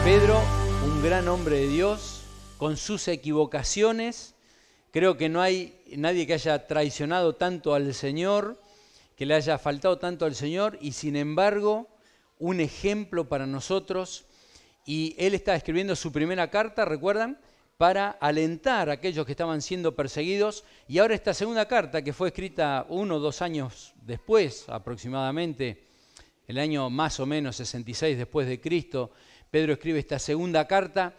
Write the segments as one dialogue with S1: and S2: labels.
S1: Pedro, un gran hombre de Dios, con sus equivocaciones. Creo que no hay nadie que haya traicionado tanto al Señor, que le haya faltado tanto al Señor, y sin embargo, un ejemplo para nosotros. Y él está escribiendo su primera carta, ¿recuerdan?, para alentar a aquellos que estaban siendo perseguidos. Y ahora esta segunda carta, que fue escrita 1 o 2 años después, aproximadamente, el año más o menos 66 después de Cristo, Pedro escribe esta segunda carta,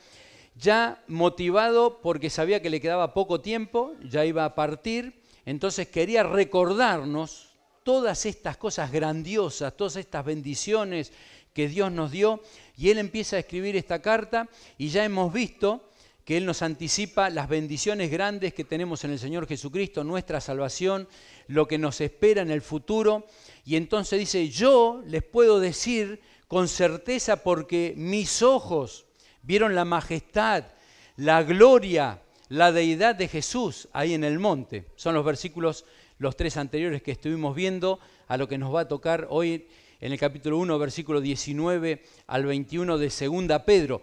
S1: ya motivado porque sabía que le quedaba poco tiempo, ya iba a partir, entonces quería recordarnos todas estas cosas grandiosas, todas estas bendiciones que Dios nos dio, y él empieza a escribir esta carta, y ya hemos visto que él nos anticipa las bendiciones grandes que tenemos en el Señor Jesucristo, nuestra salvación, lo que nos espera en el futuro, y entonces dice, yo les puedo decir con certeza porque mis ojos vieron la majestad, la gloria, la deidad de Jesús ahí en el monte. Son los versículos, los 3 anteriores que estuvimos viendo, a lo que nos va a tocar hoy en el capítulo 1, versículo 19 al 21 de 2 Pedro.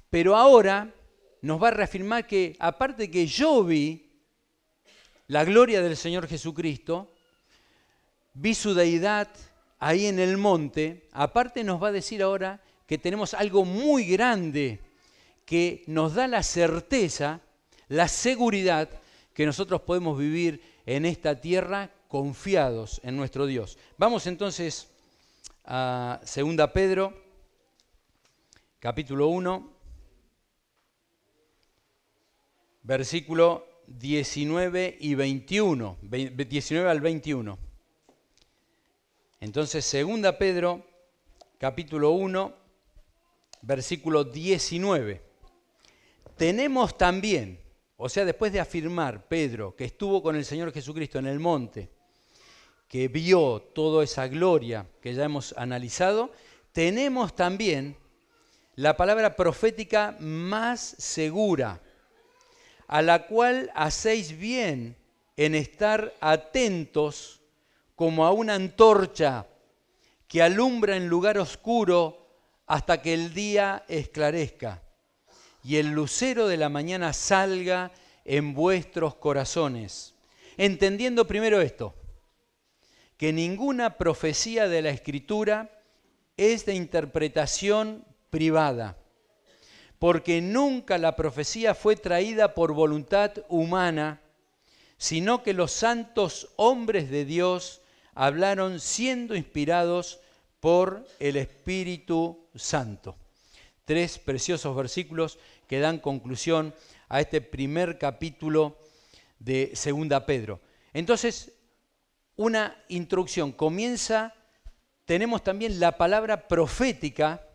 S1: Pero ahora nos va a reafirmar que, aparte de que yo vi la gloria del Señor Jesucristo, vi su deidad ahí en el monte, aparte nos va a decir ahora que tenemos algo muy grande que nos da la certeza, la seguridad que nosotros podemos vivir en esta tierra confiados en nuestro Dios. Vamos entonces a 2 Pedro, capítulo 1, versículo 19 y 21, 19 al 21. Entonces, 2 Pedro, capítulo 1, versículo 19. Tenemos también, o sea, después de afirmar Pedro que estuvo con el Señor Jesucristo en el monte, que vio toda esa gloria que ya hemos analizado, tenemos también la palabra profética más segura, a la cual hacéis bien en estar atentos como a una antorcha que alumbra en lugar oscuro hasta que el día esclarezca y el lucero de la mañana salga en vuestros corazones. Entendiendo primero esto, que ninguna profecía de la Escritura es de interpretación privada, porque nunca la profecía fue traída por voluntad humana, sino que los santos hombres de Dios hablaron siendo inspirados por el Espíritu Santo. 3 preciosos versículos que dan conclusión a este primer capítulo de 2 Pedro. Entonces, una introducción comienza, tenemos también la palabra profética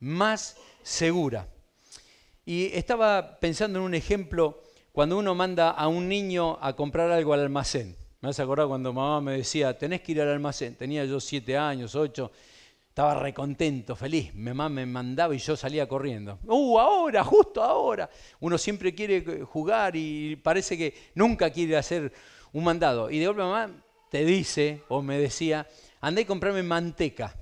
S1: más segura. Y estaba pensando en un ejemplo cuando uno manda a un niño a comprar algo al almacén. Me vas a acordar cuando mamá me decía, tenés que ir al almacén. Tenía yo 7 años, 8, estaba recontento, feliz. Mi mamá me mandaba y yo salía corriendo. Ahora, justo ahora. Uno siempre quiere jugar y parece que nunca quiere hacer un mandado. Y de golpe mamá te dice, o me decía, andá y comprarme manteca.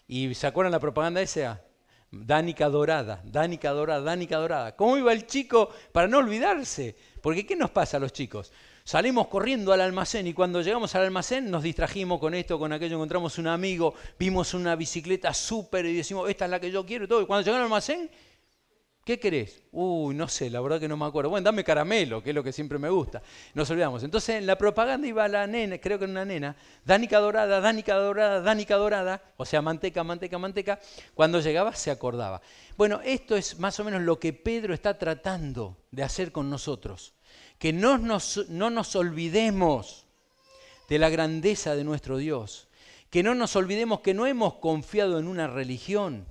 S1: Y ¿se acuerdan la propaganda esa? Dánica dorada, Dánica dorada, Dánica dorada. ¿Cómo iba el chico para no olvidarse? Porque ¿qué nos pasa a los chicos? Salimos corriendo al almacén y cuando llegamos al almacén nos distrajimos con esto, con aquello, encontramos un amigo, vimos una bicicleta súper y decimos, esta es la que yo quiero y todo. Y cuando llegamos al almacén, ¿qué querés? No sé, la verdad que no me acuerdo. Bueno, dame caramelo, que es lo que siempre me gusta. Nos olvidamos. Entonces en la propaganda iba la nena, creo que era una nena, Dánica dorada, Dánica dorada, Dánica dorada, o sea, manteca, manteca, manteca. Cuando llegaba se acordaba. Bueno, esto es más o menos lo que Pedro está tratando de hacer con nosotros. Que no nos olvidemos de la grandeza de nuestro Dios. Que no nos olvidemos que no hemos confiado en una religión,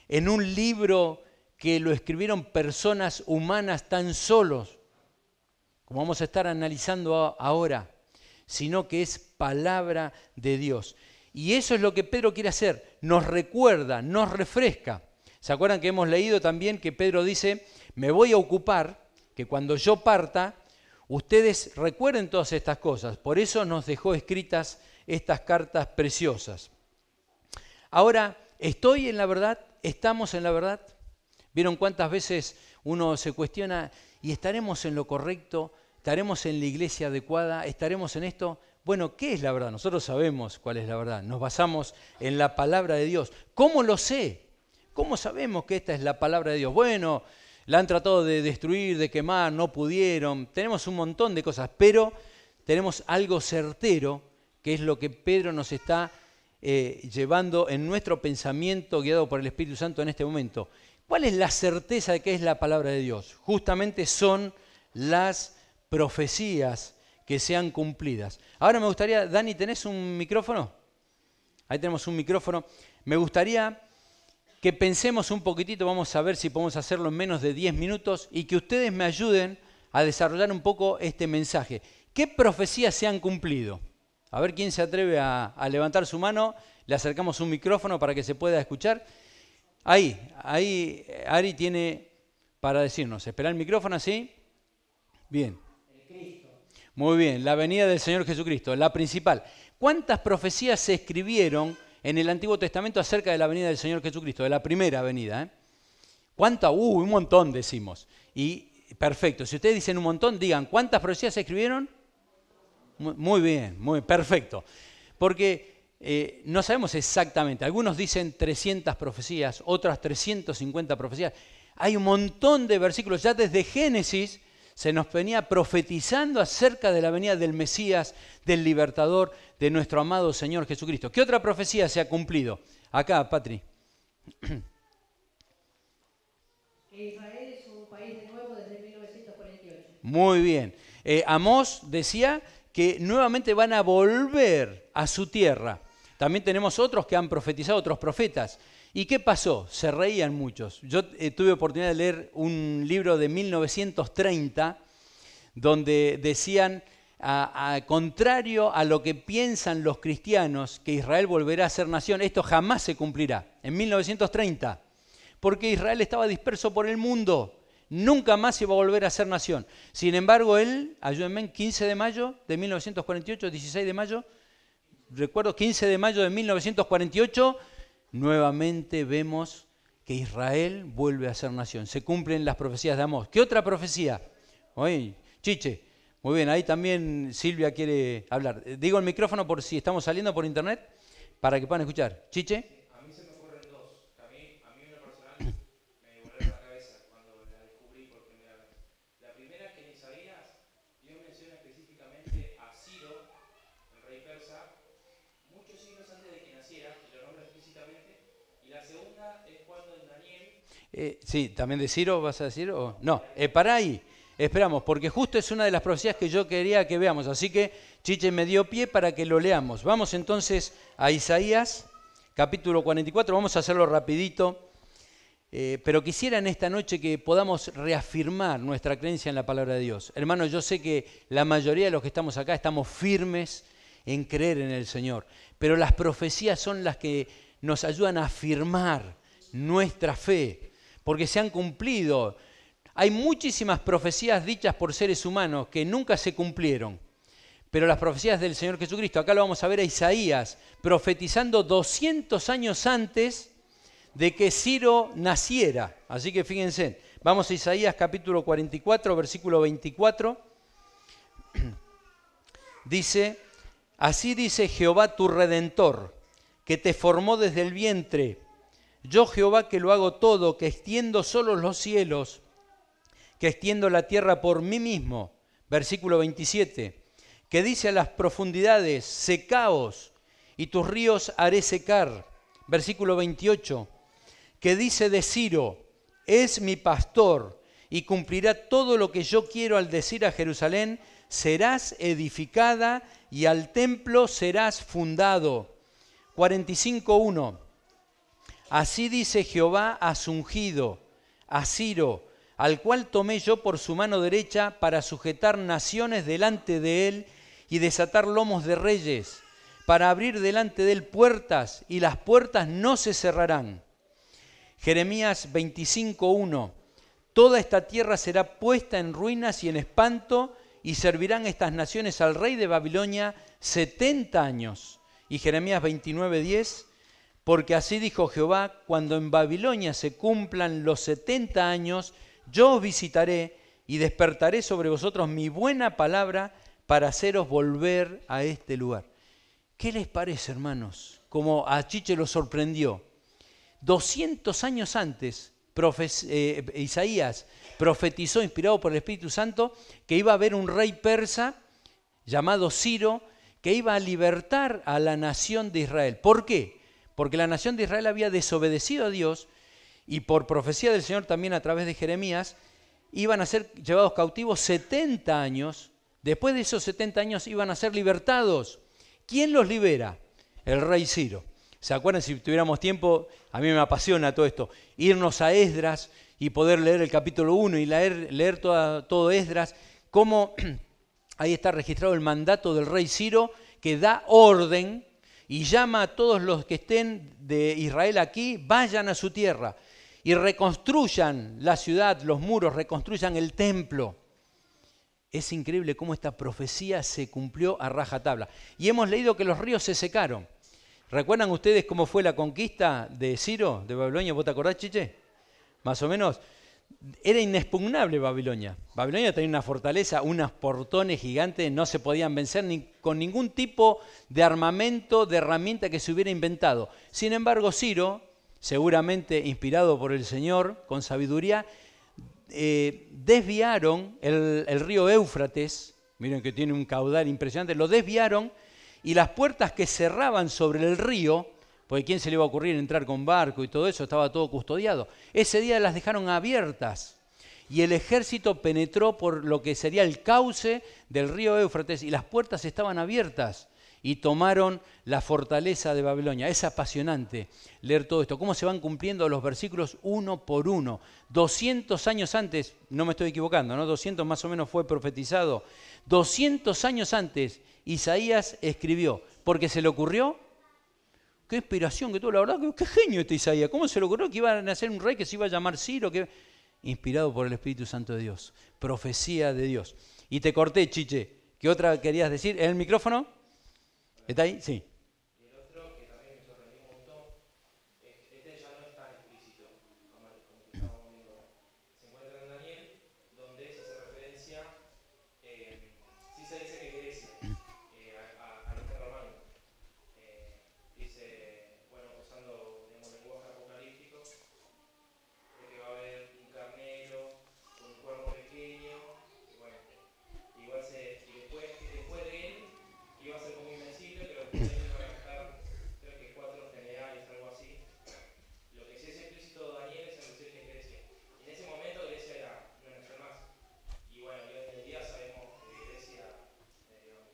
S1: en un libro que lo escribieron personas humanas tan solos, como vamos a estar analizando ahora, sino que es palabra de Dios. Y eso es lo que Pedro quiere hacer, nos recuerda, nos refresca. ¿Se acuerdan que hemos leído también que Pedro dice, me voy a ocupar, que cuando yo parta, ustedes recuerden todas estas cosas? Por eso nos dejó escritas estas cartas preciosas. Ahora, ¿estoy en la verdad? ¿Estamos en la verdad? ¿Vieron cuántas veces uno se cuestiona y estaremos en lo correcto? ¿Estaremos en la iglesia adecuada? ¿Estaremos en esto? Bueno, ¿qué es la verdad? Nosotros sabemos cuál es la verdad. Nos basamos en la palabra de Dios. ¿Cómo lo sé? ¿Cómo sabemos que esta es la palabra de Dios? Bueno, la han tratado de destruir, de quemar, no pudieron. Tenemos un montón de cosas, pero tenemos algo certero, que es lo que Pedro nos está llevando en nuestro pensamiento, guiado por el Espíritu Santo en este momento. ¿Cuál es la certeza de que es la palabra de Dios? Justamente son las profecías que sean cumplidas. Ahora me gustaría, Dani, ¿tenés un micrófono? Ahí tenemos un micrófono. Me gustaría que pensemos un poquitito, vamos a ver si podemos hacerlo en menos de 10 minutos y que ustedes me ayuden a desarrollar un poco este mensaje. ¿Qué profecías se han cumplido? A ver quién se atreve a levantar su mano. Le acercamos un micrófono para que se pueda escuchar. Ahí, Ari tiene para decirnos. Espera el micrófono, ¿sí? Bien. Muy bien, la venida del Señor Jesucristo, la principal. ¿Cuántas profecías se escribieron en el Antiguo Testamento acerca de la venida del Señor Jesucristo, de la primera venida? ¿Cuántas? Un montón decimos. Y perfecto, si ustedes dicen un montón, digan, ¿cuántas profecías se escribieron? Muy bien, muy perfecto. Porque no sabemos exactamente. Algunos dicen 300 profecías, otras 350 profecías. Hay un montón de versículos, ya desde Génesis se nos venía profetizando acerca de la venida del Mesías, del Libertador, de nuestro amado Señor Jesucristo. ¿Qué otra profecía se ha cumplido? Acá, Patri.
S2: Que Israel es un país de nuevo desde 1948.
S1: Muy bien. Amós decía que nuevamente van a volver a su tierra. También tenemos otros que han profetizado, otros profetas. ¿Y qué pasó? Se reían muchos. Yo tuve oportunidad de leer un libro de 1930 donde decían, contrario a lo que piensan los cristianos, que Israel volverá a ser nación, esto jamás se cumplirá. En 1930, porque Israel estaba disperso por el mundo, nunca más iba a volver a ser nación. Sin embargo, ayúdenme, 15 de mayo de 1948, 16 de mayo, recuerdo 15 de mayo de 1948, nuevamente vemos que Israel vuelve a ser nación. Se cumplen las profecías de Amós. ¿Qué otra profecía? Oye, Chiche, muy bien, ahí también Silvia quiere hablar. Digo el micrófono por si estamos saliendo por internet, para que puedan escuchar. Chiche.
S3: A mí se me ocurren dos. A mí en lo personal me volaron la cabeza cuando la descubrí por primera vez. La primera es que en Isaías Dios menciona específicamente a Ciro, el rey persa, muchos siglos antes de que naciera, y lo nombra explícitamente. Y la segunda es cuando en Daniel...
S1: Sí, también de Ciro vas a decir, o no, para ahí. Esperamos, porque justo es una de las profecías que yo quería que veamos. Así que Chiche me dio pie para que lo leamos. Vamos entonces a Isaías, capítulo 44. Vamos a hacerlo rapidito. Pero quisiera en esta noche que podamos reafirmar nuestra creencia en la palabra de Dios. Hermanos, yo sé que la mayoría de los que estamos acá estamos firmes en creer en el Señor. Pero las profecías son las que nos ayudan a afirmar nuestra fe, porque se han cumplido. Hay muchísimas profecías dichas por seres humanos que nunca se cumplieron. Pero las profecías del Señor Jesucristo, acá lo vamos a ver a Isaías, profetizando 200 años antes de que Ciro naciera. Así que fíjense, vamos a Isaías capítulo 44, versículo 24. Dice, así dice Jehová tu Redentor, que te formó desde el vientre. Yo Jehová que lo hago todo, que extiendo solo los cielos, que extiendo la tierra por mí mismo. Versículo 27, que dice a las profundidades, secaos, y tus ríos haré secar. Versículo 28, que dice de Ciro, es mi pastor, y cumplirá todo lo que yo quiero al decir a Jerusalén, serás edificada, y al templo serás fundado. 45.1, así dice Jehová a su ungido, a Ciro, al cual tomé yo por su mano derecha para sujetar naciones delante de él y desatar lomos de reyes, para abrir delante de él puertas y las puertas no se cerrarán. Jeremías 25.1, toda esta tierra será puesta en ruinas y en espanto y servirán estas naciones al rey de Babilonia 70 años. Y Jeremías 29.10, porque así dijo Jehová, cuando en Babilonia se cumplan los 70 años, yo os visitaré y despertaré sobre vosotros mi buena palabra para haceros volver a este lugar. ¿Qué les parece, hermanos? Como a Chiche lo sorprendió. 200 años antes, Isaías profetizó, inspirado por el Espíritu Santo, que iba a haber un rey persa llamado Ciro, que iba a libertar a la nación de Israel. ¿Por qué? Porque la nación de Israel había desobedecido a Dios y por profecía del Señor también a través de Jeremías, iban a ser llevados cautivos 70 años. Después de esos 70 años iban a ser libertados. ¿Quién los libera? El rey Ciro. ¿Se acuerdan? Si tuviéramos tiempo, a mí me apasiona todo esto, irnos a Esdras y poder leer el capítulo 1 y leer todo Esdras, cómo ahí está registrado el mandato del rey Ciro que da orden y llama a todos los que estén de Israel aquí, vayan a su tierra y reconstruyan la ciudad, los muros, reconstruyan el templo. Es increíble cómo esta profecía se cumplió a rajatabla. Y hemos leído que los ríos se secaron. ¿Recuerdan ustedes cómo fue la conquista de Ciro, de Babilonia? ¿Vos te acordás, Chiche? Más o menos. Era inexpugnable Babilonia. Babilonia tenía una fortaleza, unos portones gigantes, no se podían vencer con ningún tipo de armamento, de herramienta que se hubiera inventado. Sin embargo, Ciro, seguramente inspirado por el Señor, con sabiduría, desviaron el río Éufrates, miren que tiene un caudal impresionante, lo desviaron y las puertas que cerraban sobre el río, porque ¿quién se le iba a ocurrir entrar con barco y todo eso? Estaba todo custodiado. Ese día las dejaron abiertas y el ejército penetró por lo que sería el cauce del río Éufrates y las puertas estaban abiertas y tomaron la fortaleza de Babilonia. Es apasionante leer todo esto, cómo se van cumpliendo los versículos uno por uno. 200 años antes, no me estoy equivocando, ¿no? 200 más o menos fue profetizado. 200 años antes Isaías escribió, porque se le ocurrió. Qué inspiración que tuvo, la verdad, qué genio este Isaías. ¿Cómo se le ocurrió que iba a nacer un rey que se iba a llamar Ciro? Inspirado por el Espíritu Santo de Dios. Profecía de Dios. Y te corté, Chiche. ¿Qué otra querías decir? ¿En el micrófono? ¿Está ahí? Sí.
S3: Y el otro, que también me sorprendió un montón, este ya no es tan explícito como el que estamos viendo ahora. Se encuentra en Daniel, donde se hace referencia, sí se dice que Grecia, a Alejandro Magno. Dice, bueno, usando digamos, lenguaje apocalíptico, de que va a haber un carnero con un cuerno pequeño, y bueno, igual y después de él iba a ser como invencible, pero después de él iban a estar, creo que 4 generales, algo así. Lo que sí es explícito de Daniel es en decir que es Grecia. Y en ese momento Grecia era una nación más. Y bueno, y hoy en día sabemos que Grecia, digamos,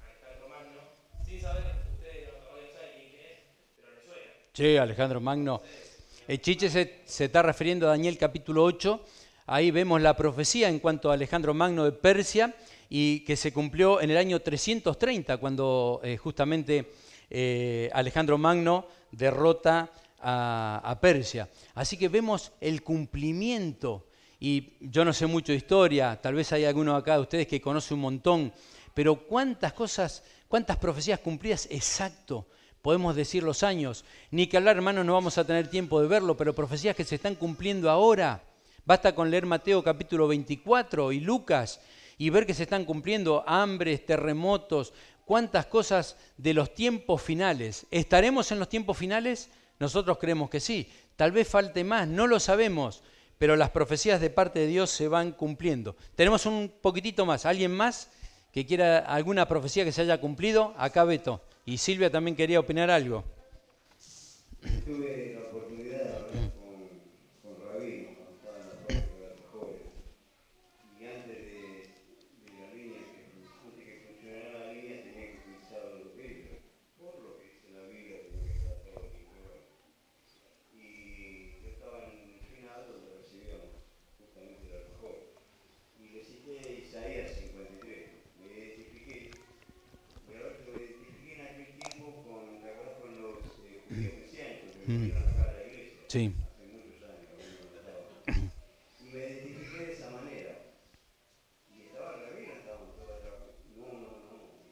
S3: Alejandro Magno, sin saber, ustedes no saben quién es, pero le suena.
S1: Sí, Alejandro Magno. El Chiche se está refiriendo a Daniel capítulo 8. Ahí vemos la profecía en cuanto a Alejandro Magno de Persia y que se cumplió en el año 330, cuando justamente Alejandro Magno derrota a Persia. Así que vemos el cumplimiento. Y yo no sé mucho de historia, tal vez hay alguno acá de ustedes que conoce un montón, pero cuántas cosas, cuántas profecías cumplidas exacto. Podemos decir los años, ni que hablar, hermanos, no vamos a tener tiempo de verlo, pero profecías que se están cumpliendo ahora. Basta con leer Mateo capítulo 24 y Lucas y ver que se están cumpliendo hambres, terremotos, cuántas cosas de los tiempos finales. ¿Estaremos en los tiempos finales? Nosotros creemos que sí. Tal vez falte más, no lo sabemos, pero las profecías de parte de Dios se van cumpliendo. Tenemos un poquitito más. ¿Alguien más que quiera alguna profecía que se haya cumplido? Acá Beto. Y Silvia también quería opinar algo.
S4: Tuve la oportunidad de hablar con Rabino cuando estaba en la fábrica de alfajores. Y antes de la línea, antes que funcionara la línea, tenía que utilizar los vidrios. Por lo que dice la Biblia, tenía que estar todo limpio. Y yo estaba en un final donde recibíamos justamente el alfajor. Y le cité Isaías 53. Me identifiqué. Y ahora que lo identifiqué en aquel tiempo con los judíos mesiánicos que vinieron acá a la iglesia,
S1: Sí.
S4: hace muchos años, y me identifiqué de esa manera. Y estaba el rabino, estábamos todos atrás. No,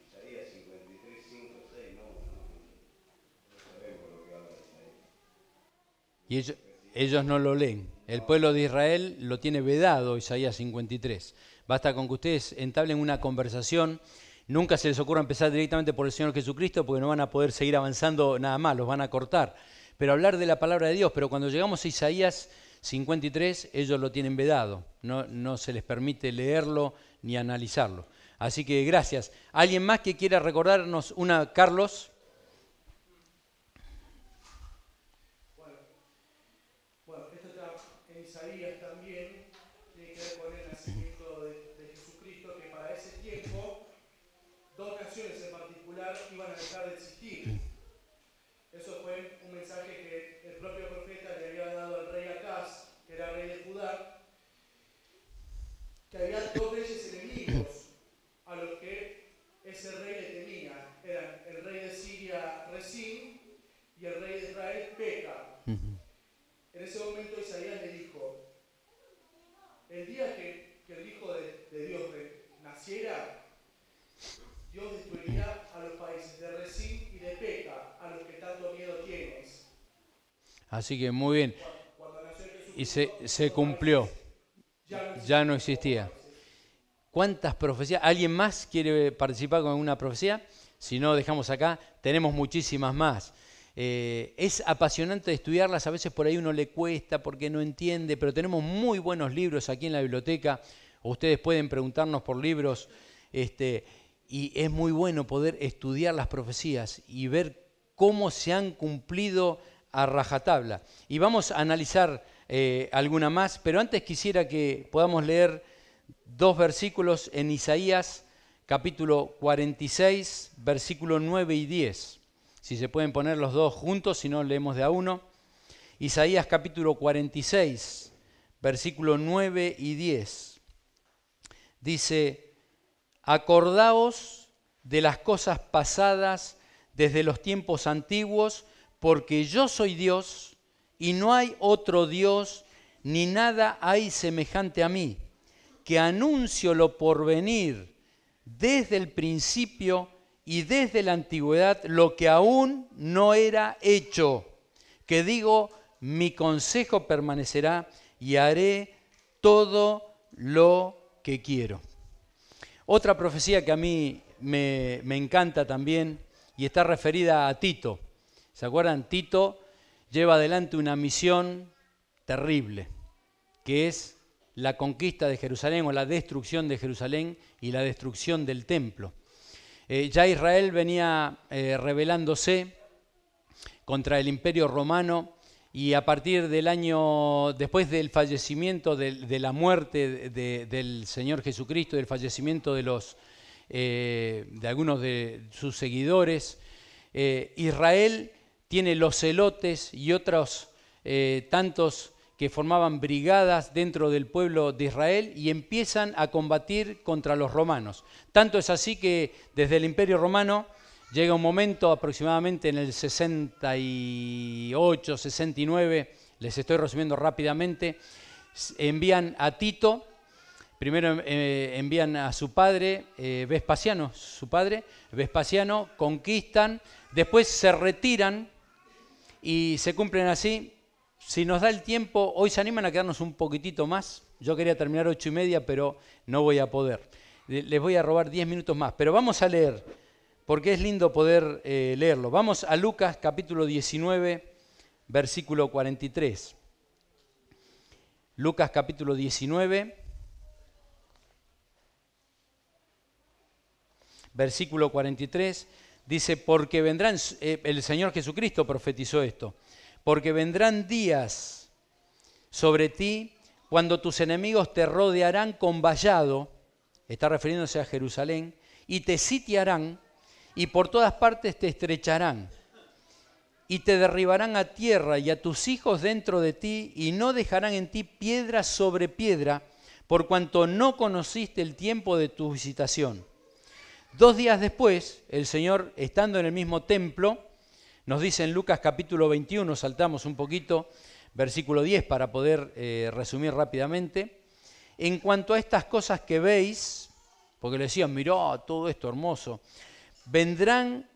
S4: Isaías 53, 5, 6, no sabemos lo
S1: Y ellos no lo leen. El pueblo de Israel lo tiene vedado, Isaías 53. Basta con que ustedes entablen una conversación. Nunca se les ocurra empezar directamente por el Señor Jesucristo porque no van a poder seguir avanzando nada más, los van a cortar. Pero hablar de la palabra de Dios, pero cuando llegamos a Isaías 53, ellos lo tienen vedado. No se les permite leerlo ni analizarlo. Así que gracias. ¿Alguien más que quiera recordarnos una, Carlos?
S5: Bueno, esto está en Isaías también, tiene que ver con el nacimiento de Jesucristo, que para ese tiempo dos naciones en particular iban a dejar de existir. Eso fue un mensaje que el propio profeta le había dado al rey Acaz, que era rey de Judá, que había dos reyes enemigos a los que ese rey le temía. Eran el rey de Siria, Resín, y el rey de Israel, Peca. En ese momento Isaías le dijo, el día que el Hijo de Dios naciera, Dios destruiría a los países de Resín y de Peca, a los que tanto miedo tienes.
S1: Así que muy bien.
S5: Cuando nació Jesús,
S1: Y se cumplió. Ya no existía. ¿Cuántas profecías? ¿Alguien más quiere participar con una profecía? Si no, dejamos acá. Tenemos muchísimas más. Es apasionante estudiarlas. A veces por ahí uno le cuesta porque no entiende, pero tenemos muy buenos libros aquí en la biblioteca. Ustedes pueden preguntarnos por libros. Y es muy bueno poder estudiar las profecías y ver cómo se han cumplido a rajatabla. Y vamos a analizar alguna más, pero antes quisiera que podamos leer dos versículos en Isaías capítulo 46, versículo 9 y 10. Si se pueden poner los dos juntos, si no leemos de a uno. Isaías capítulo 46, versículo 9 y 10. Dice, acordaos de las cosas pasadas desde los tiempos antiguos, porque yo soy Dios y no hay otro Dios, ni nada hay semejante a mí, que anuncio lo porvenir desde el principio y desde la antigüedad lo que aún no era hecho, que digo, mi consejo permanecerá y haré todo lo que quiero. Otra profecía que a mí me encanta también y está referida a Tito. ¿Se acuerdan? Tito lleva adelante una misión terrible, que es la conquista de Jerusalén o la destrucción de Jerusalén y la destrucción del templo. Ya Israel venía rebelándose contra el Imperio Romano y a partir del año, después del fallecimiento, de la muerte del Señor Jesucristo, del fallecimiento de algunos de sus seguidores, Israel tiene los celotes y otros tantos que formaban brigadas dentro del pueblo de Israel y empiezan a combatir contra los romanos. Tanto es así que desde el Imperio Romano llega un momento aproximadamente en el 68, 69, les estoy resumiendo rápidamente, envían a Tito, primero envían a su padre, Vespasiano, conquistan, después se retiran y se cumplen así. Si nos da el tiempo, hoy se animan a quedarnos un poquitito más. Yo quería terminar 8:30, pero no voy a poder. Les voy a robar 10 minutos más, pero vamos a leer, porque es lindo poder leerlo. Vamos a Lucas capítulo 19, versículo 43. Lucas capítulo 19, versículo 43, dice, porque vendrán, el Señor Jesucristo profetizó esto, porque vendrán días sobre ti cuando tus enemigos te rodearán con vallado, está refiriéndose a Jerusalén, y te sitiarán, y por todas partes te estrecharán, y te derribarán a tierra y a tus hijos dentro de ti, y no dejarán en ti piedra sobre piedra, por cuanto no conociste el tiempo de tu visitación. 2 días después, el Señor, estando en el mismo templo, nos dice en Lucas capítulo 21, saltamos un poquito, versículo 10 para poder resumir rápidamente. En cuanto a estas cosas que veis, porque le decían, mirá todo esto hermoso, vendrán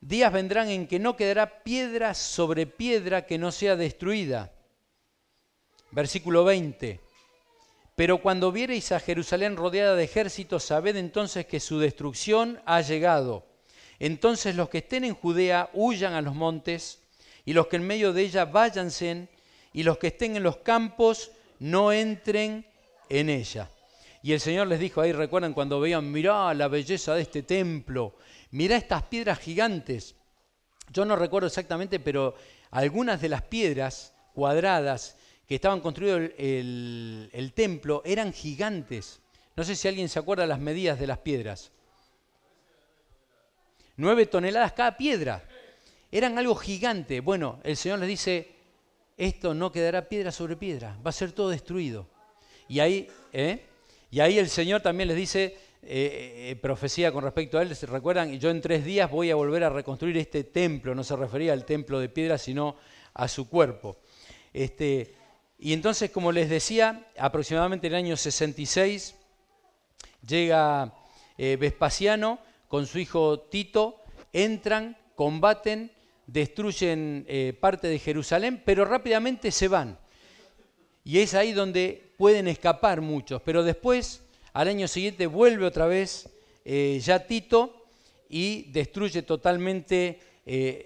S1: días vendrán en que no quedará piedra sobre piedra que no sea destruida. Versículo 20. Pero cuando viereis a Jerusalén rodeada de ejércitos, sabed entonces que su destrucción ha llegado. Entonces los que estén en Judea huyan a los montes, y los que en medio de ella váyanse, y los que estén en los campos no entren en ella. Y el Señor les dijo ahí, recuerdan cuando veían, mirá la belleza de este templo, mirá estas piedras gigantes. Yo no recuerdo exactamente, pero algunas de las piedras cuadradas que estaban construidos el templo eran gigantes. No sé si alguien se acuerda de las medidas de las piedras. 9 toneladas cada piedra. Eran algo gigante. Bueno, el Señor les dice, esto no quedará piedra sobre piedra, va a ser todo destruido. Y ahí el Señor también les dice, profecía con respecto a él, ¿se recuerdan? Yo en 3 días voy a volver a reconstruir este templo. No se refería al templo de piedra, sino a su cuerpo. Y entonces, como les decía, aproximadamente en el año 66 llega Vespasiano con su hijo Tito, entran, combaten, destruyen parte de Jerusalén, pero rápidamente se van. Y es ahí donde pueden escapar muchos. Pero después, al año siguiente, vuelve otra vez ya Tito y destruye totalmente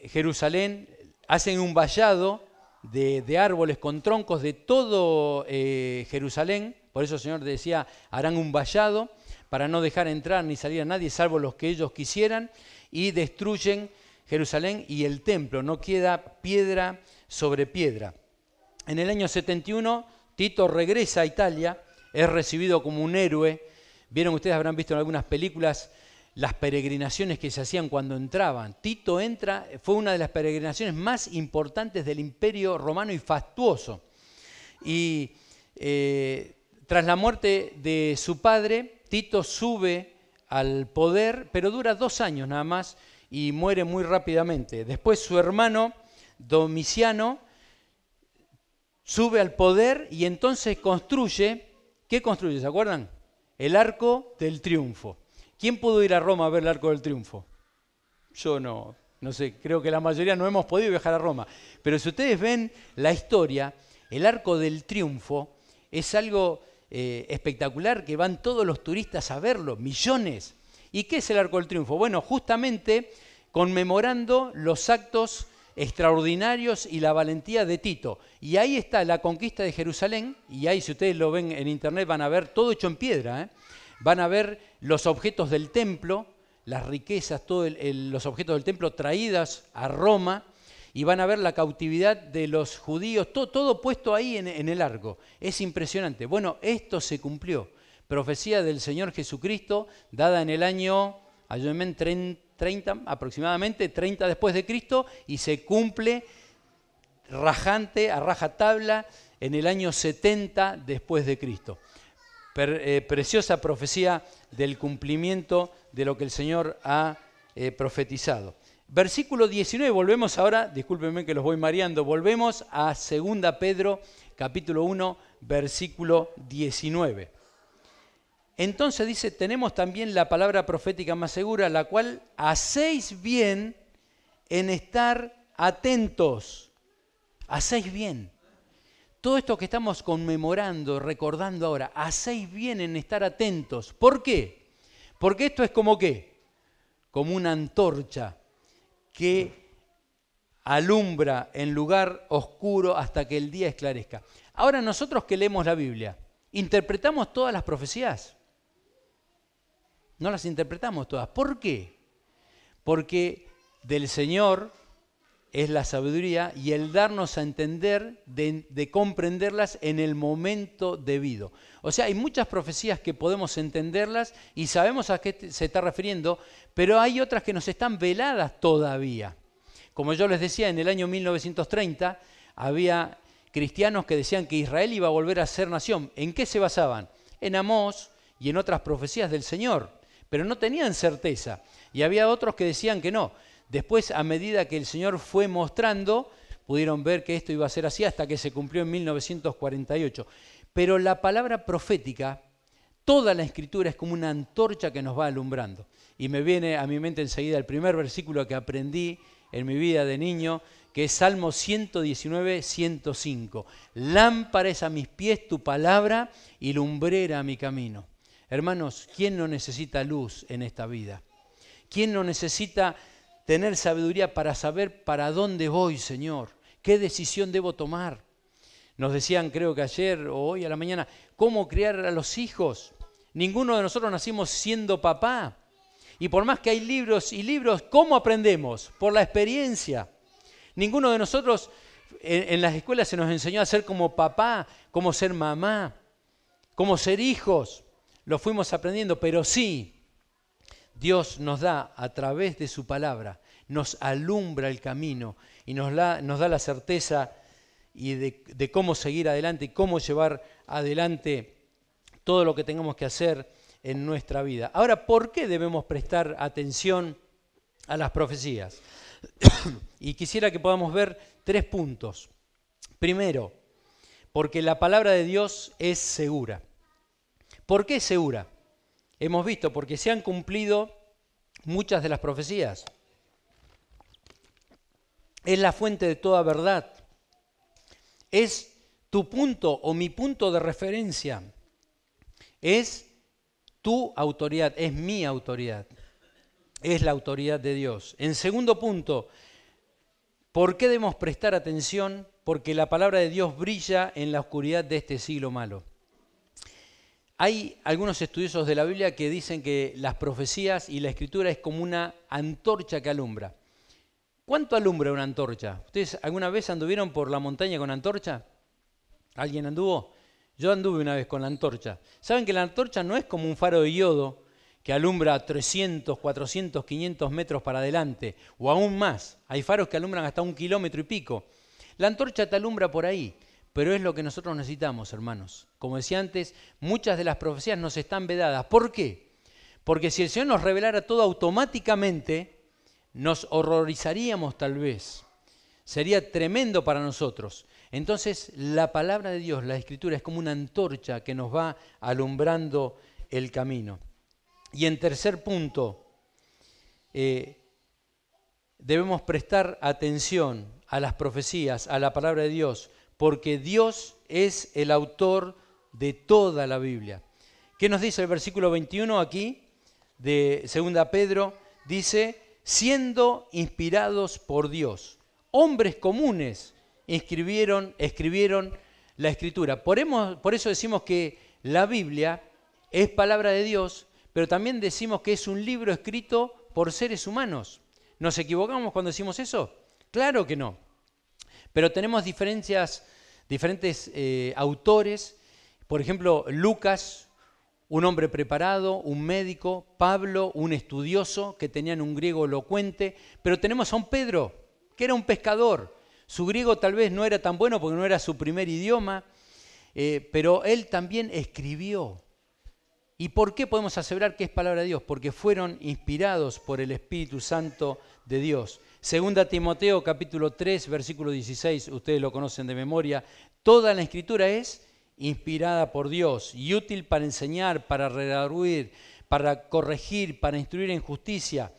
S1: Jerusalén. Hacen un vallado de árboles con troncos de todo Jerusalén. Por eso el Señor decía, harán un vallado para no dejar entrar ni salir a nadie, salvo los que ellos quisieran, y destruyen Jerusalén y el templo. No queda piedra sobre piedra. En el año 71, Tito regresa a Italia, es recibido como un héroe. Vieron, ustedes habrán visto en algunas películas las peregrinaciones que se hacían cuando entraban. Tito entra, fue una de las peregrinaciones más importantes del Imperio Romano y fastuoso. Y tras la muerte de su padre, Tito sube al poder, pero dura 2 años nada más y muere muy rápidamente. Después su hermano Domiciano sube al poder y entonces construye, ¿qué construye? ¿Se acuerdan? El Arco del Triunfo. ¿Quién pudo ir a Roma a ver el Arco del Triunfo? Yo no sé, creo que la mayoría no hemos podido viajar a Roma. Pero si ustedes ven la historia, el Arco del Triunfo es algo espectacular que van todos los turistas a verlo, millones. ¿Y qué es el Arco del Triunfo? Bueno, justamente conmemorando los actos extraordinarios y la valentía de Tito. Y ahí está la conquista de Jerusalén, y ahí si ustedes lo ven en internet van a ver todo hecho en piedra, Van a ver los objetos del templo, las riquezas, todos los objetos del templo traídas a Roma, y van a ver la cautividad de los judíos, todo puesto ahí en el arco. Es impresionante. Bueno, esto se cumplió. Profecía del Señor Jesucristo, dada en el año, ayúdenme, 30 aproximadamente, 30 después de Cristo, y se cumple rajante, a rajatabla, en el año 70 después de Cristo. Preciosa profecía del cumplimiento de lo que el Señor ha profetizado. Versículo 19, volvemos ahora, discúlpenme que los voy mareando, volvemos a 2 Pedro, capítulo 1, versículo 19. Entonces dice, tenemos también la palabra profética más segura, la cual hacéis bien en estar atentos. Hacéis bien. Todo esto que estamos conmemorando, recordando ahora, hacéis bien en estar atentos. ¿Por qué? Porque esto es como ¿qué? Como una antorcha que alumbra en lugar oscuro hasta que el día esclarezca. Ahora nosotros que leemos la Biblia, ¿interpretamos todas las profecías? No las interpretamos todas. ¿Por qué? Porque del Señor es la sabiduría y el darnos a entender de comprenderlas en el momento debido. O sea, hay muchas profecías que podemos entenderlas y sabemos a qué se está refiriendo, pero hay otras que nos están veladas todavía. Como yo les decía, en el año 1930 había cristianos que decían que Israel iba a volver a ser nación. ¿En qué se basaban? En Amós y en otras profecías del Señor, pero no tenían certeza. Y había otros que decían que no. Después, a medida que el Señor fue mostrando, pudieron ver que esto iba a ser así hasta que se cumplió en 1948. Pero la palabra profética Toda la Escritura es como una antorcha que nos va alumbrando. Y me viene a mi mente enseguida el primer versículo que aprendí en mi vida de niño, que es Salmo 119, 105. Lámpara es a mis pies tu palabra y lumbrera a mi camino. Hermanos, ¿quién no necesita luz en esta vida? ¿Quién no necesita tener sabiduría para saber para dónde voy, Señor? ¿Qué decisión debo tomar? Nos decían, creo que ayer o hoy a la mañana, ¿cómo criar a los hijos? Ninguno de nosotros nacimos siendo papá. Y por más que hay libros y libros, ¿cómo aprendemos? Por la experiencia. Ninguno de nosotros en las escuelas se nos enseñó a ser como papá, cómo ser mamá, cómo ser hijos. Lo fuimos aprendiendo, pero sí, Dios nos da a través de su palabra, nos alumbra el camino y nos da la certeza y de cómo seguir adelante y cómo llevar adelante todo lo que tengamos que hacer en nuestra vida. Ahora, ¿por qué debemos prestar atención a las profecías? Y quisiera que podamos ver 3 puntos. Primero, porque la palabra de Dios es segura. ¿Por qué es segura? Hemos visto, porque se han cumplido muchas de las profecías. Es la fuente de toda verdad. Es tu punto o mi punto de referencia. Es tu autoridad, es mi autoridad. Es la autoridad de Dios. En segundo punto, ¿por qué debemos prestar atención? Porque la palabra de Dios brilla en la oscuridad de este siglo malo. Hay algunos estudiosos de la Biblia que dicen que las profecías y la Escritura es como una antorcha que alumbra. ¿Cuánto alumbra una antorcha? ¿Ustedes alguna vez anduvieron por la montaña con antorcha? ¿Alguien anduvo? Yo anduve una vez con la antorcha. ¿Saben que la antorcha no es como un faro de yodo que alumbra 300, 400, 500 metros para adelante o aún más? Hay faros que alumbran hasta 1 kilómetro y pico. La antorcha te alumbra por ahí, pero es lo que nosotros necesitamos, hermanos. Como decía antes, muchas de las profecías nos están vedadas. ¿Por qué? Porque si el Señor nos revelara todo automáticamente, nos horrorizaríamos tal vez. Sería tremendo para nosotros. Entonces, la palabra de Dios, la Escritura, es como una antorcha que nos va alumbrando el camino. Y en tercer punto, debemos prestar atención a las profecías, a la palabra de Dios, porque Dios es el autor de toda la Biblia. ¿Qué nos dice el versículo 21 aquí de 2 Pedro? Dice, siendo inspirados por Dios, hombres comunes escribieron la Escritura. Por eso decimos que la Biblia es palabra de Dios, pero también decimos que es un libro escrito por seres humanos. ¿Nos equivocamos cuando decimos eso? Claro que no. Pero tenemos diferentes autores. Por ejemplo, Lucas, un hombre preparado, un médico. Pablo, un estudioso que tenían un griego elocuente. Pero tenemos a un Pedro, que era un pescador. Su griego tal vez no era tan bueno porque no era su primer idioma, pero él también escribió. ¿Y por qué podemos aseverar que es palabra de Dios? Porque fueron inspirados por el Espíritu Santo de Dios. 2 Timoteo capítulo 3, versículo 16, ustedes lo conocen de memoria. Toda la Escritura es inspirada por Dios y útil para enseñar, para redarguir, para corregir, para instruir en justicia.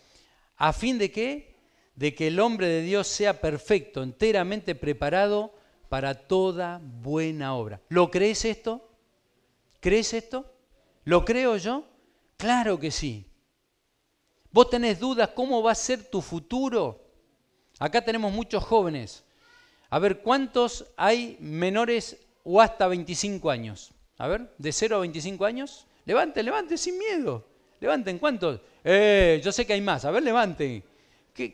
S1: ¿A fin de qué? De que el hombre de Dios sea perfecto, enteramente preparado para toda buena obra. ¿Lo crees esto? ¿Crees esto? ¿Lo creo yo? Claro que sí. ¿Vos tenés dudas cómo va a ser tu futuro? Acá tenemos muchos jóvenes. A ver, ¿cuántos hay menores o hasta 25 años? A ver, ¿de 0 a 25 años? Levanten sin miedo. Levanten, ¿cuántos? Yo sé que hay más. A ver, levanten.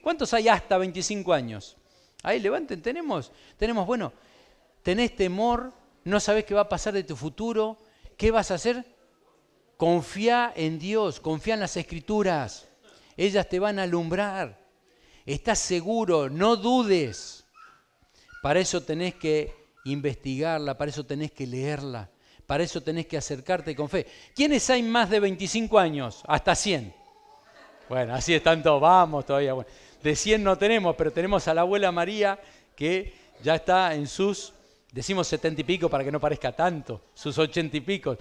S1: ¿Cuántos hay hasta 25 años? Ahí, levanten, tenemos, bueno, tenés temor, no sabés qué va a pasar de tu futuro, ¿qué vas a hacer? Confía en Dios, confía en las Escrituras, ellas te van a alumbrar, estás seguro, no dudes. Para eso tenés que investigarla, para eso tenés que leerla, para eso tenés que acercarte con fe. ¿Quiénes hay más de 25 años? Hasta 100. Bueno, así están todos, vamos todavía. Bueno, de 100 no tenemos, pero tenemos a la abuela María que ya está en decimos 70 y pico para que no parezca tanto, sus 80 y pico.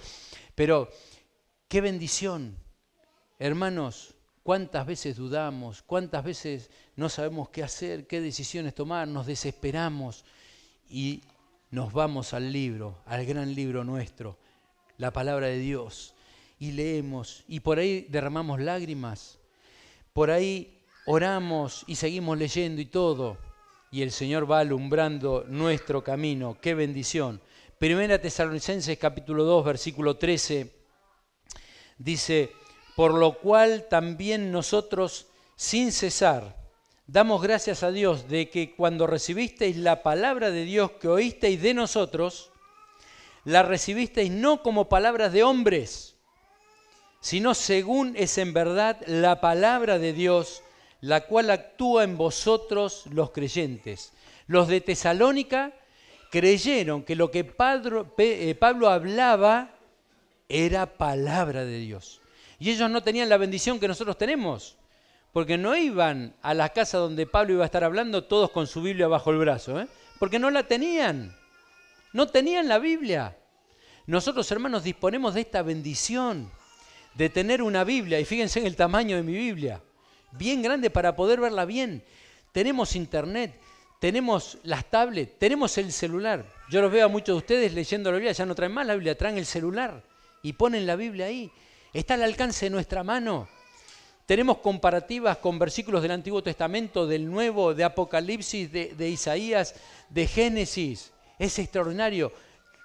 S1: Pero ¡Qué bendición! Hermanos, ¿cuántas veces dudamos? ¿Cuántas veces no sabemos qué hacer, qué decisiones tomar? Nos desesperamos y nos vamos al libro, al gran libro nuestro, la palabra de Dios, y leemos, y por ahí derramamos lágrimas, por ahí oramos y seguimos leyendo y todo, y el Señor va alumbrando nuestro camino. ¡Qué bendición! Primera Tesalonicenses capítulo 2, versículo 13, dice: por lo cual también nosotros, sin cesar, damos gracias a Dios de que cuando recibisteis la palabra de Dios que oísteis de nosotros, la recibisteis no como palabras de hombres, sino según es en verdad la palabra de Dios, la cual actúa en vosotros los creyentes. Los de Tesalónica creyeron que lo que Pablo hablaba era palabra de Dios. Y ellos no tenían la bendición que nosotros tenemos, porque no iban a la casa donde Pablo iba a estar hablando todos con su Biblia bajo el brazo, porque no la tenían, no tenían la Biblia. Nosotros, hermanos, disponemos de esta bendición de tener una Biblia, y fíjense en el tamaño de mi Biblia, bien grande para poder verla bien. Tenemos internet, tenemos las tablets, tenemos el celular. Yo los veo a muchos de ustedes leyendo la Biblia, ya no traen más la Biblia, traen el celular y ponen la Biblia ahí. Está al alcance de nuestra mano. Tenemos comparativas con versículos del Antiguo Testamento, del Nuevo, de Apocalipsis, de Isaías, de Génesis. Es extraordinario.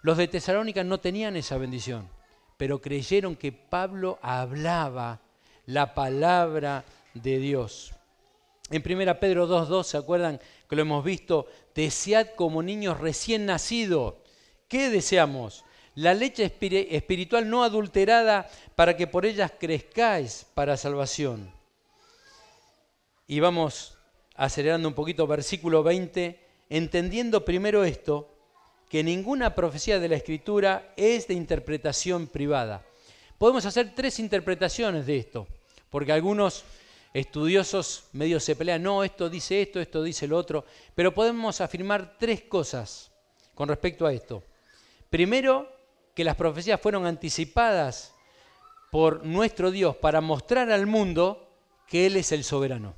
S1: Los de Tesalónica no tenían esa bendición, pero creyeron que Pablo hablaba la palabra de Dios. En 1 Pedro 2:2, ¿se acuerdan que lo hemos visto? Desead como niños recién nacidos. ¿Qué deseamos? La leche espiritual no adulterada, para que por ellas crezcáis para salvación. Y vamos acelerando un poquito, versículo 20, entendiendo primero esto, que ninguna profecía de la Escritura es de interpretación privada. Podemos hacer 3 interpretaciones de esto, porque algunos estudiosos medio se pelean, no, esto dice lo otro, pero podemos afirmar 3 cosas con respecto a esto. Primero, que las profecías fueron anticipadas por nuestro Dios para mostrar al mundo que Él es el soberano.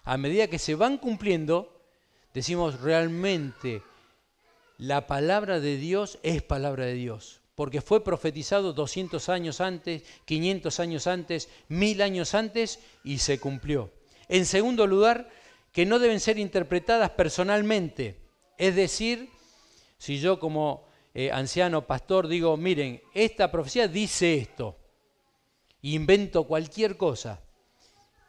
S1: A medida que se van cumpliendo, decimos realmente la palabra de Dios es palabra de Dios, porque fue profetizado 200 años antes, 500 años antes, 1000 años antes y se cumplió. En segundo lugar, que no deben ser interpretadas personalmente, es decir, si yo como anciano, pastor, digo, miren, esta profecía dice esto, invento cualquier cosa.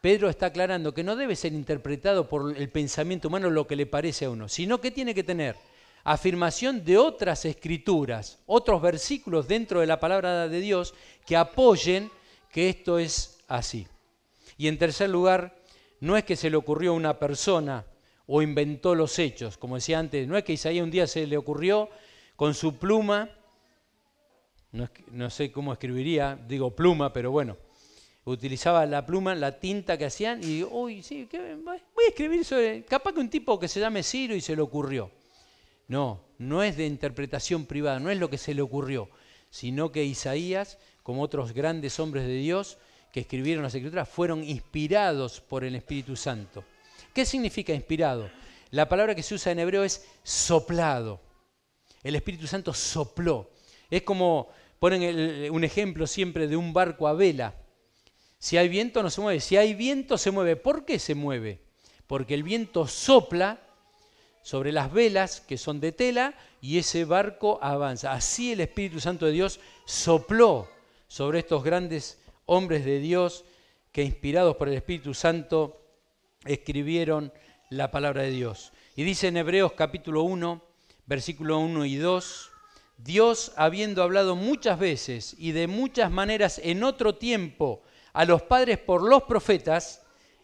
S1: Pedro está aclarando que no debe ser interpretado por el pensamiento humano lo que le parece a uno, sino que tiene que tener afirmación de otras escrituras, otros versículos dentro de la palabra de Dios que apoyen que esto es así. Y en tercer lugar, no es que se le ocurrió a una persona o inventó los hechos, como decía antes, no es que Isaías un día se le ocurrió con su pluma, no sé cómo escribiría, digo pluma, pero bueno, utilizaba la pluma, la tinta que hacían y digo, uy, sí, voy a escribir sobre, capaz que un tipo que se llame Ciro y se le ocurrió. No es de interpretación privada, no es lo que se le ocurrió, sino que Isaías, como otros grandes hombres de Dios que escribieron las Escrituras, fueron inspirados por el Espíritu Santo. ¿Qué significa inspirado? La palabra que se usa en hebreo es soplado. El Espíritu Santo sopló. Es como ponen un ejemplo siempre de un barco a vela. Si hay viento no se mueve, si hay viento se mueve. ¿Por qué se mueve? Porque el viento sopla sobre las velas que son de tela y ese barco avanza. Así el Espíritu Santo de Dios sopló sobre estos grandes hombres de Dios que inspirados por el Espíritu Santo escribieron la palabra de Dios. Y dice en Hebreos capítulo 1, versículo 1 y 2, Dios, habiendo hablado muchas veces y de muchas maneras en otro tiempo a los padres por los profetas,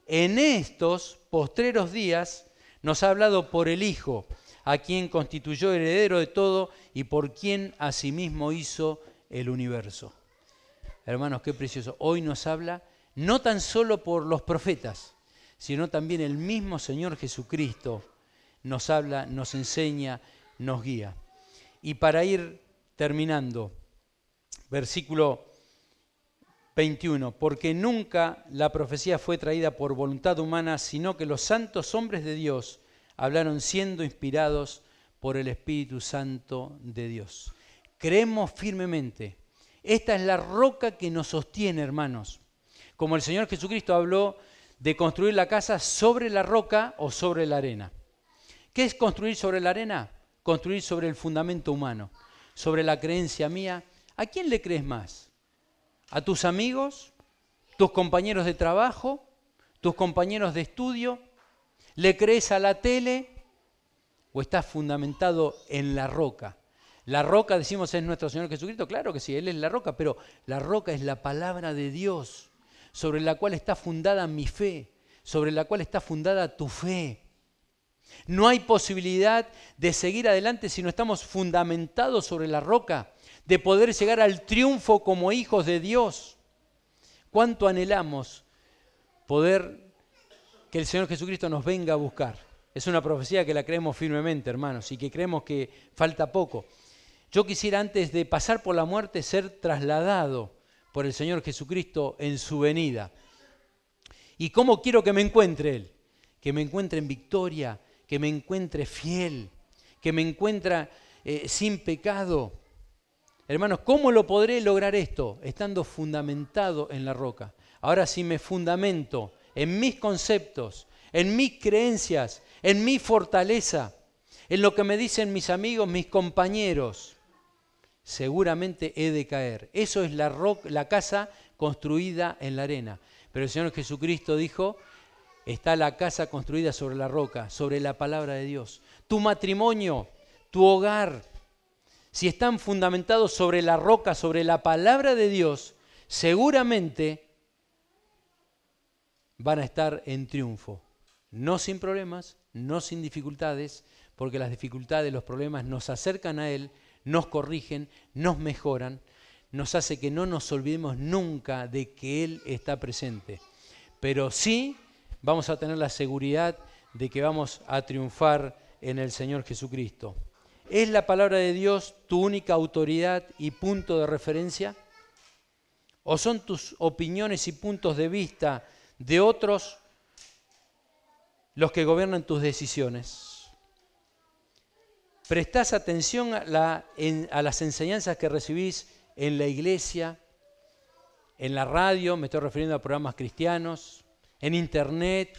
S1: en estos postreros días nos ha hablado por el Hijo, a quien constituyó heredero de todo y por quien asimismo hizo el universo. Hermanos, qué precioso. Hoy nos habla no tan solo por los profetas, sino también el mismo Señor Jesucristo nos habla, nos enseña, nos guía. Y para ir terminando, versículo 21, porque nunca la profecía fue traída por voluntad humana, sino que los santos hombres de Dios hablaron siendo inspirados por el Espíritu Santo de Dios. Creemos firmemente. Esta es la roca que nos sostiene, hermanos. Como el Señor Jesucristo habló de construir la casa sobre la roca o sobre la arena. ¿Qué es construir sobre la arena? Construir sobre el fundamento humano, sobre la creencia mía. ¿A quién le crees más? ¿A tus amigos? ¿Tus compañeros de trabajo? ¿Tus compañeros de estudio? ¿Le crees a la tele? ¿O estás fundamentado en la roca? La roca, decimos, es nuestro Señor Jesucristo. Claro que sí, Él es la roca, pero la roca es la palabra de Dios, sobre la cual está fundada mi fe, sobre la cual está fundada tu fe. No hay posibilidad de seguir adelante si no estamos fundamentados sobre la roca, de poder llegar al triunfo como hijos de Dios. ¿Cuánto anhelamos poder que el Señor Jesucristo nos venga a buscar? Es una profecía que la creemos firmemente, hermanos, y que creemos que falta poco. Yo quisiera, antes de pasar por la muerte, ser trasladado por el Señor Jesucristo en su venida. ¿Y cómo quiero que me encuentre Él? Que me encuentre en victoria, que me encuentre fiel, que me encuentre sin pecado. Hermanos, ¿cómo lo podré lograr esto? Estando fundamentado en la roca. Ahora, si me fundamento en mis conceptos, en mis creencias, en mi fortaleza, en lo que me dicen mis amigos, mis compañeros, seguramente he de caer. Eso es la casa construida en la arena. Pero el Señor Jesucristo dijo, está la casa construida sobre la roca, sobre la palabra de Dios. Tu matrimonio, tu hogar, si están fundamentados sobre la roca, sobre la palabra de Dios, seguramente van a estar en triunfo. No sin problemas, no sin dificultades, porque las dificultades, los problemas nos acercan a Él, nos corrigen, nos mejoran, nos hace que no nos olvidemos nunca de que Él está presente. Pero sí vamos a tener la seguridad de que vamos a triunfar en el Señor Jesucristo. ¿Es la palabra de Dios tu única autoridad y punto de referencia? ¿O son tus opiniones y puntos de vista de otros los que gobiernan tus decisiones? ¿Prestás atención a las enseñanzas que recibís en la iglesia, en la radio, me estoy refiriendo a programas cristianos, en internet,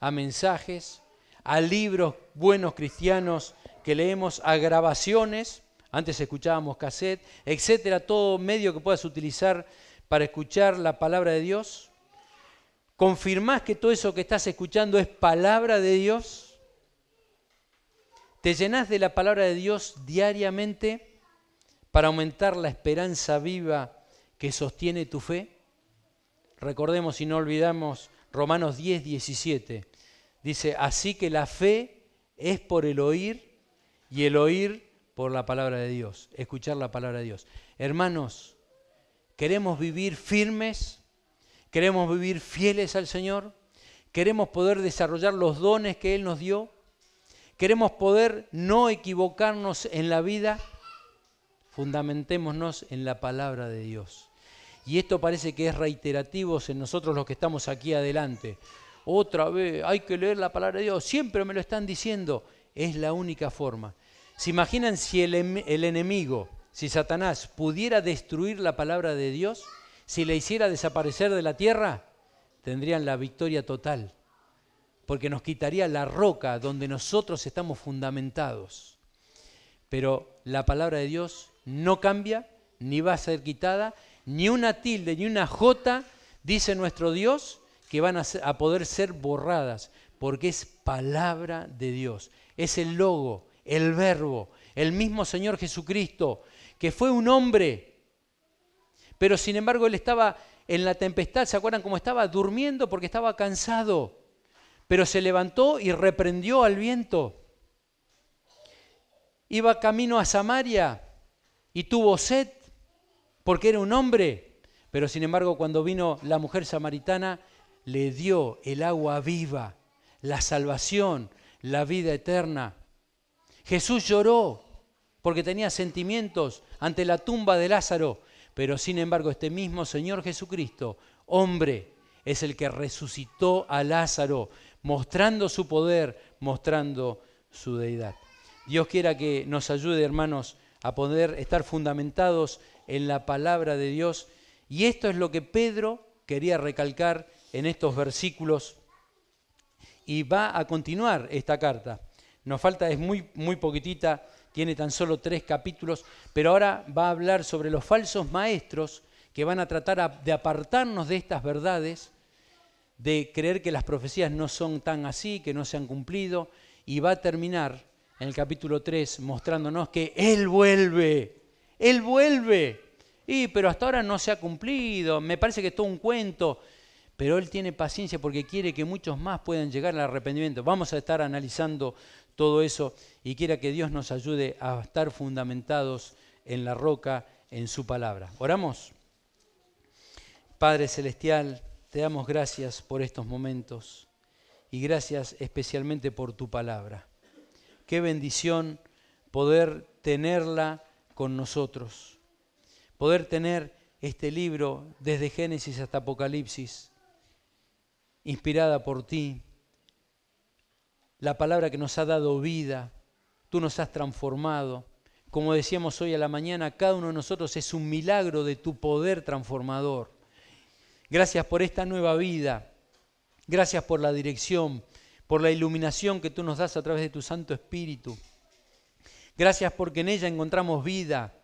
S1: a mensajes, a libros buenos cristianos que leemos, a grabaciones, antes escuchábamos cassette, etcétera, todo medio que puedas utilizar para escuchar la palabra de Dios? ¿Confirmás que todo eso que estás escuchando es palabra de Dios? ¿Te llenás de la palabra de Dios diariamente para aumentar la esperanza viva que sostiene tu fe? Recordemos y no olvidamos Romanos 10, 17. Dice, así que la fe es por el oír y el oír por la palabra de Dios, escuchar la palabra de Dios. Hermanos, ¿queremos vivir firmes? ¿Queremos vivir fieles al Señor? ¿Queremos poder desarrollar los dones que Él nos dio? ¿Queremos poder no equivocarnos en la vida? Fundamentémonos en la palabra de Dios. Y esto parece que es reiterativo en nosotros los que estamos aquí adelante. Otra vez, hay que leer la palabra de Dios. Siempre me lo están diciendo. Es la única forma. ¿Se imaginan si el enemigo, si Satanás pudiera destruir la palabra de Dios? Si la hiciera desaparecer de la tierra, tendrían la victoria total. Porque nos quitaría la roca donde nosotros estamos fundamentados. Pero la palabra de Dios no cambia, ni va a ser quitada, ni una tilde, ni una jota, dice nuestro Dios, que van a poder ser borradas, porque es palabra de Dios. Es el logo, el verbo, el mismo Señor Jesucristo, que fue un hombre, pero sin embargo Él estaba en la tempestad, ¿se acuerdan cómo estaba? Durmiendo porque estaba cansado, pero se levantó y reprendió al viento. Iba camino a Samaria y tuvo sed, porque era un hombre, pero sin embargo cuando vino la mujer samaritana, le dio el agua viva, la salvación, la vida eterna. Jesús lloró porque tenía sentimientos ante la tumba de Lázaro, Pero sin embargo, este mismo Señor Jesucristo, hombre, es el que resucitó a Lázaro, mostrando su poder, mostrando su deidad. Dios quiera que nos ayude, hermanos, a poder estar fundamentados en la palabra de Dios. Y esto es lo que Pedro quería recalcar en estos versículos. Y va a continuar esta carta. Nos falta, es muy poquitita, tiene tan solo 3 capítulos, pero ahora va a hablar sobre los falsos maestros que van a tratar de apartarnos de estas verdades, de creer que las profecías no son tan así, que no se han cumplido, y va a terminar en el capítulo 3 mostrándonos que Él vuelve, pero hasta ahora no se ha cumplido, me parece que es todo un cuento, pero Él tiene paciencia porque quiere que muchos más puedan llegar al arrepentimiento. Vamos a estar analizando todo eso y quiera que Dios nos ayude a estar fundamentados en la roca, en su palabra. ¿Oramos? Padre Celestial, te damos gracias por estos momentos y gracias especialmente por tu palabra. Qué bendición poder tenerla con nosotros, poder tener este libro desde Génesis hasta Apocalipsis, inspirada por ti, la palabra que nos ha dado vida, tú nos has transformado. Como decíamos hoy a la mañana, cada uno de nosotros es un milagro de tu poder transformador. Gracias por esta nueva vida, gracias por la dirección, por la iluminación que tú nos das a través de tu Santo Espíritu. Gracias porque en ella encontramos vida,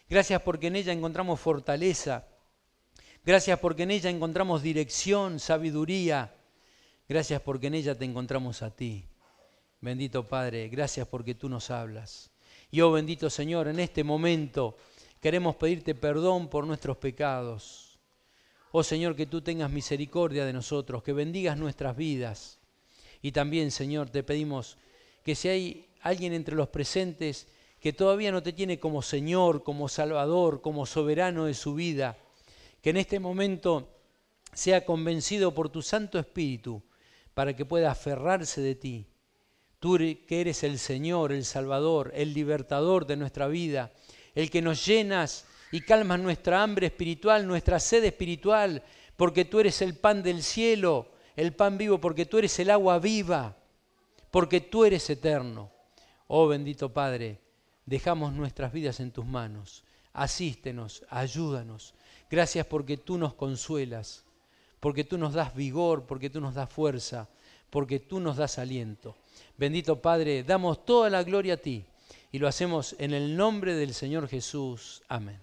S1: gracias porque en ella encontramos fortaleza, gracias porque en ella encontramos dirección, sabiduría, gracias porque en ella te encontramos a ti. Bendito Padre, gracias porque tú nos hablas. Y oh bendito Señor, en este momento queremos pedirte perdón por nuestros pecados. Oh Señor, que tú tengas misericordia de nosotros, que bendigas nuestras vidas. Y también, Señor, te pedimos que si hay alguien entre los presentes que todavía no te tiene como Señor, como Salvador, como soberano de su vida, que en este momento sea convencido por tu Santo Espíritu para que pueda aferrarse de ti. Tú que eres el Señor, el Salvador, el libertador de nuestra vida, el que nos llenas y calmas nuestra hambre espiritual, nuestra sed espiritual, porque tú eres el pan del cielo, el pan vivo, porque tú eres el agua viva, porque tú eres eterno. Oh bendito Padre, dejamos nuestras vidas en tus manos. Asístenos, ayúdanos. Gracias porque tú nos consuelas, porque tú nos das vigor, porque tú nos das fuerza, porque tú nos das aliento. Bendito Padre, damos toda la gloria a ti y lo hacemos en el nombre del Señor Jesús. Amén.